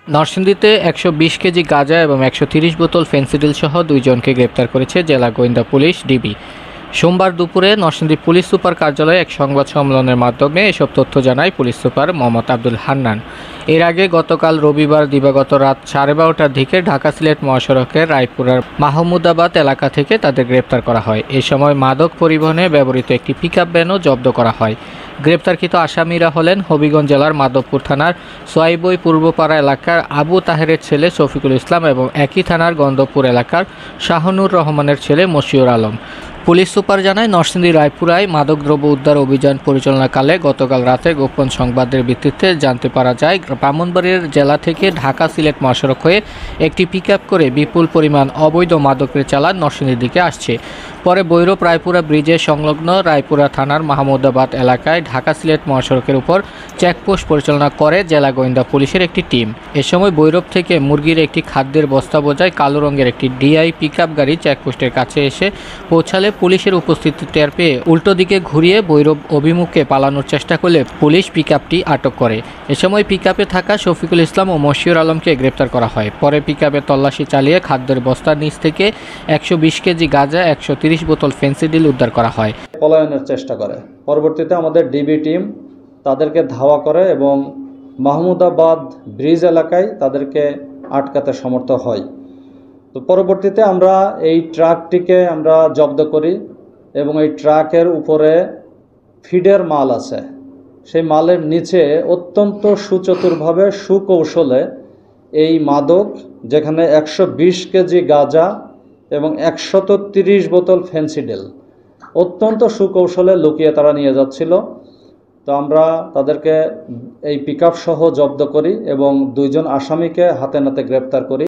নরসিংদীতে ১২০ কেজি গাঁজা এবং ১৩০ বোতল ফেনসিডিল সহ দুইজনকে গ্রেপ্তার করেছে জেলা গোয়েন্দা পুলিশ ডিবি। সোমবার দুপুরে নরসিংদী পুলিশ সুপার কার্যালয়ে এক সংবাদ সম্মেলনের মাধ্যমে এসব তথ্য জানায় পুলিশ সুপার মোহাম্মদ আব্দুল হান্নান। এর আগে গতকাল রবিবার দিবাগত রাত 12:30টার দিকে ঢাকা সিলেট মহাসড়কের রায়পুরার মাহমুদাবাদ এলাকা থেকে তাদের গ্রেপ্তার করা হয়। এ সময় মাদক পরিবহনে ব্যবহৃত একটি পিকআপ ভ্যানও জব্দ করা হয়। গ্রেপ্তারকৃত আসামিরা হলেন হবিগঞ্জ জেলার মাধবপুর থানার সোয়াইবই পূর্বপাড়া এলাকার আবু তাহেরের ছেলে শফিকুল ইসলাম এবং একই থানার গন্ধপুর এলাকার শাহনুর রহমানের ছেলে মশিউর আলম। পুলিশ সুপার জানায়, নরসিংদী রায়পুরায় মাদকদ্রব্য উদ্ধার অভিযান পরিচালনাকালে গতকাল রাতে গোপন সংবাদের ভিত্তিতে জানতে পারা যায় ব্রাহ্মণবাড়িয়া জেলা থেকে ঢাকা সিলেট মহাসড়ক হয়ে একটি পিকআপ করে বিপুল পরিমাণ অবৈধ মাদকের চালান নরসিংদীর দিকে আসছে। পরে ভৈরব রায়পুরা ব্রিজের সংলগ্ন রায়পুরা থানার মাহমুদাবাদ এলাকায় ঢাকা সিলেট মহাসড়কের উপর চেকপোস্ট পরিচালনা করে জেলা গোয়েন্দা পুলিশের একটি টিম। এ সময় ভৈরব থেকে মুরগির একটি খাদ্যের বস্তা বোঝায় কালো রঙের একটি ডিআই পিকআপ গাড়ি চেকপোস্টের কাছে এসে পৌঁছালে পুলিশের উপস্থিতি টের পেয়ে উল্টো দিকে ঘুরিয়ে ভৈরব অভিমুখে পালানোর চেষ্টা করলে পুলিশ পিকআপটি আটক করে। এ সময় পিকআপে থাকা শফিকুল ইসলাম ও মশিউর আলমকে গ্রেপ্তার করা হয়। পরে পিকআপে তল্লাশি চালিয়ে খাদ্যের বস্তার নিচ থেকে ১২০ কেজি গাঁজা, ১৩০ বোতল ফেনসিডিল উদ্ধার করা হয়। পলায়নের চেষ্টা করে। পরবর্তীতে আমাদের ডিবি টিম তাদেরকে ধাওয়া করে এবং মাহমুদাবাদ ব্রিজ এলাকায় তাদেরকে আটকাতে সমর্থ হয়। তো পরবর্তীতে আমরা এই ট্রাকটিকে আমরা জব্দ করি এবং এই ট্রাকের উপরে ফিডের মাল আছে। সেই মালের নিচে অত্যন্ত সুচতুরভাবে সুকৌশলে এই মাদক, যেখানে ১২০ কেজি গাঁজা এবং ১৩০ বোতল ফেনসিডিল অত্যন্ত সুকৌশলে লুকিয়ে তারা নিয়ে যাচ্ছিল। তো আমরা তাদেরকে এই পিকআপ সহ জব্দ করি এবং দুইজন আসামিকে হাতে নাতে গ্রেপ্তার করি।